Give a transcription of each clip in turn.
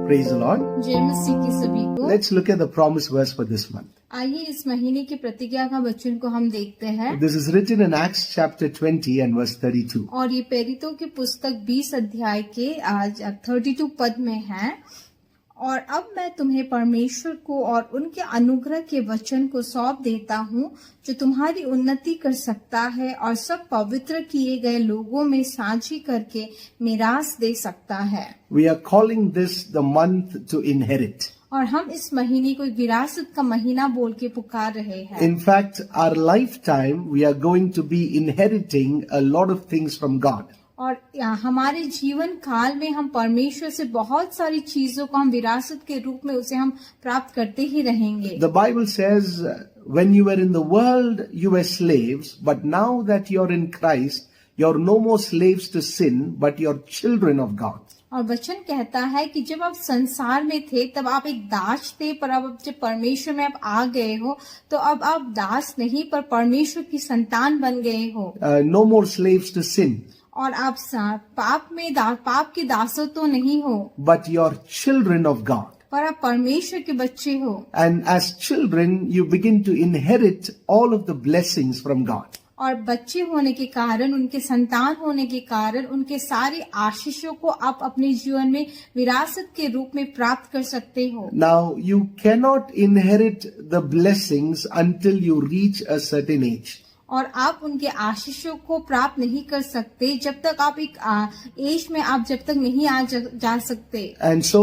Praise the Lord. जय मसीह की सभी को। Let's look at the promise verse for this month. आइए इस महीने की प्रतिज्ञा का वचन को हम देखते हैं। This is written in Acts chapter 20 and verse 32. और ये प्रेरितों की पुस्तक 20 अध्याय के आज 32 पद में है। और अब मैं तुम्हें परमेश्वर को और उनके अनुग्रह के वचन को सौंप देता हूँ, जो तुम्हारी उन्नति कर सकता है और सब पवित्र किए गए लोगों में साझी करके मिरास दे सकता है। We are calling this the month to inherit. और हम इस महीने को एक विरासत का महीना बोल के पुकार रहे हैं। In fact, our lifetime we are going to be inheriting a lot of things from God. और हमारे जीवन काल में हम परमेश्वर से बहुत सारी चीजों को हम विरासत के रूप में उसे हम प्राप्त करते ही रहेंगे। The Bible says, when you were in the world, you were slaves, but now that you're in Christ, you're no more slaves to sin, but you're children of God. और वचन कहता है कि जब आप संसार में थे तब आप एक दास थे, पर अब जब परमेश्वर में आप आ गए हो तो अब आप दास नहीं पर परमेश्वर की संतान बन गए हो। No more slaves to sin. और आप पाप के दासों तो नहीं हो, But you're children of God. पर आप परमेश्वर के बच्चे हो। And as children, you begin to inherit all of the blessings from God. और बच्चे होने के कारण, उनके संतान होने के कारण, उनके सारे आशीषों को आप अपने जीवन में विरासत के रूप में प्राप्त कर सकते हो। Now, you cannot inherit the blessings until you reach a certain age. और आप उनके आशीषों को प्राप्त नहीं कर सकते जब तक आप एक एज में आप जब तक नहीं जा सकते। And so,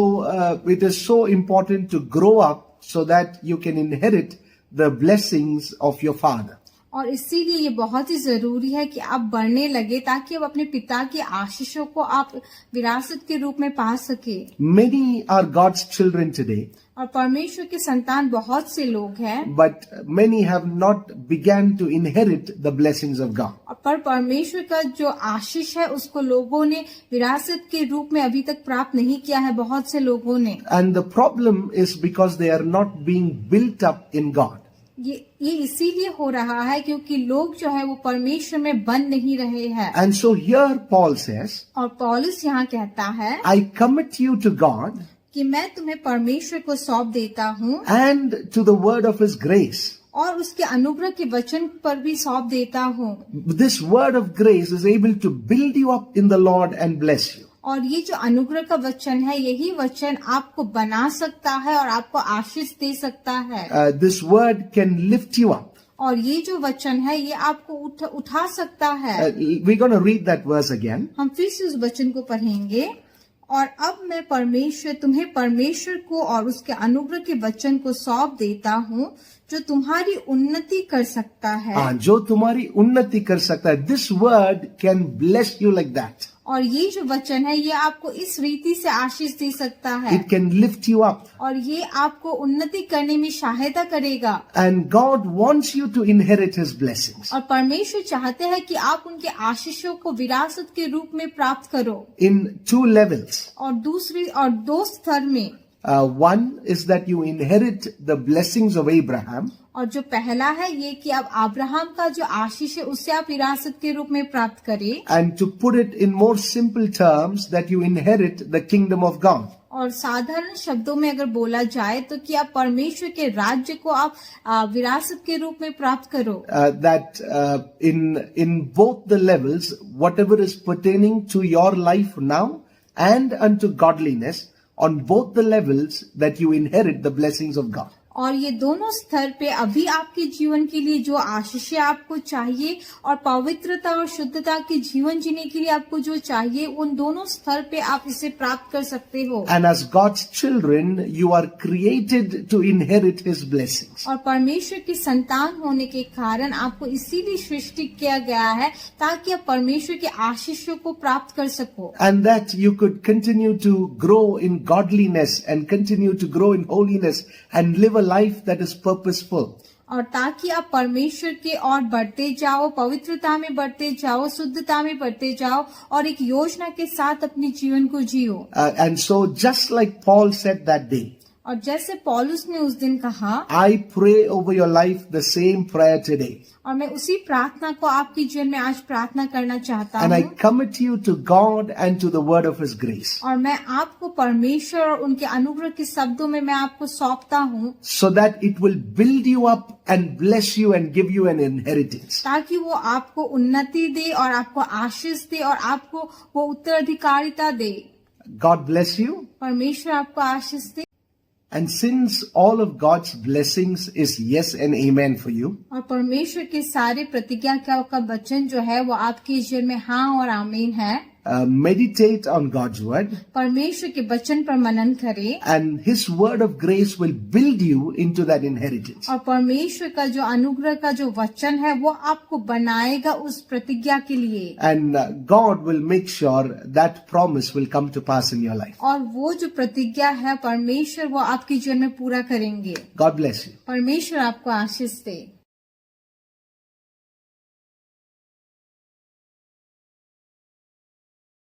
it is so important to grow up so that you can inherit the blessings of your father. और इसीलिए ये बहुत ही जरूरी है कि आप बढ़ने लगे ताकि आप अपने पिता के आशीषों को आप विरासत के रूप में पा सके। Many are God's children today. और परमेश्वर के संतान बहुत से लोग हैं, But many have not began to inherit the blessings of God. पर परमेश्वर का जो आशीष है उसको लोगों ने विरासत के रूप में अभी तक प्राप्त नहीं किया है, बहुत से लोगों ने। And the problem is because they are not being built up in God. ये इसीलिए हो रहा है क्योंकि लोग जो है वो परमेश्वर में बन नहीं रहे हैं। And so here Paul says, और पौलुस यहाँ कहता है I commit you to God कि मैं तुम्हें परमेश्वर को सौंप देता हूँ and to the word of his grace. और उसके अनुग्रह के वचन पर भी सौंप देता हूँ। This word of grace is able to build you up in the Lord and bless you. और ये जो अनुग्रह का वचन है, यही वचन आपको बना सकता है और आपको आशीष दे सकता है। This word can lift you up. और ये जो वचन है ये आपको उठा सकता है। We're going to read that verse again. हम फिर से उस वचन को पढ़ेंगे। और अब मैं तुम्हें परमेश्वर को और उसके अनुग्रह के वचन को सौंप देता हूँ, जो तुम्हारी उन्नति कर सकता है। जो तुम्हारी उन्नति कर सकता है. This word can bless you like that. और ये जो वचन है ये आपको इस रीति से आशीष दे सकता है। It can lift you up. और ये आपको उन्नति करने में सहायता करेगा। And God wants you to inherit His blessings. और परमेश्वर चाहते हैं कि आप उनके आशीषों को विरासत के रूप में प्राप्त करो। In two levels. और दो स्तर में। One is that you inherit the blessings of Abraham. और जो पहला है ये कि आप अब्राहम का जो आशीष है उससे आप विरासत के रूप में प्राप्त करें। And to put it in more simple terms, that you inherit the kingdom of God. और साधारण शब्दों में अगर बोला जाए तो कि आप परमेश्वर के राज्य को आप विरासत के रूप में प्राप्त करो। That in both the levels, whatever is pertaining to your life now and unto godliness, on both the levels, that you inherit the blessings of God. और ये दोनों स्तर पे अभी आपके जीवन के लिए जो आशीष आपको चाहिए और पवित्रता और शुद्धता के जीवन जीने के लिए आपको जो चाहिए, उन दोनों स्तर पे आप इसे प्राप्त कर सकते हो। And as God's children, you are created to inherit His blessings. और परमेश्वर की संतान होने के कारण आपको इसीलिए सृष्टि किया गया है ताकि आप परमेश्वर के आशीषों को प्राप्त कर सको। And that you could continue to grow in godliness and continue to grow in holiness and live a life that is purposeful. और ताकि आप परमेश्वर के और बढ़ते जाओ, पवित्रता में बढ़ते जाओ, शुद्धता में बढ़ते जाओ और एक योजना के साथ अपने जीवन को जियो। And so just like Paul said that day, और जैसे पौलुस ने उस दिन कहा, I pray over your life the same prayer today. और मैं उसी प्रार्थना को आपके जीवन में आज प्रार्थना करना चाहता And I हूँ, commit you to God and to the word of His grace, और मैं आपको परमेश्वर और उनके अनुग्रह के शब्दों में मैं आपको सौंपता हूँ, so that it will build you up and bless you and give you an inheritance. ताकि वो आपको उन्नति दे और आपको आशीष दे और आपको वो उत्तराधिकारिता दे। God bless you. परमेश्वर आपको आशीष दे। And since all of God's blessings is yes and amen for you, और परमेश्वर के सारे प्रतिज्ञा का वचन जो है वो आपके जीवन में हाँ और आमीन है। meditate on God's word, परमेश्वर के वचन पर मनन करें, and His word of grace will build you into that inheritance. और परमेश्वर का जो अनुग्रह का जो वचन है वो आपको बनाएगा उस प्रतिज्ञा के लिए, And God will make sure that promise will come to pass in your life. और वो जो प्रतिज्ञा है परमेश्वर वो आपके जीवन में पूरा करेंगे। God bless you. परमेश्वर आपको आशीष दे।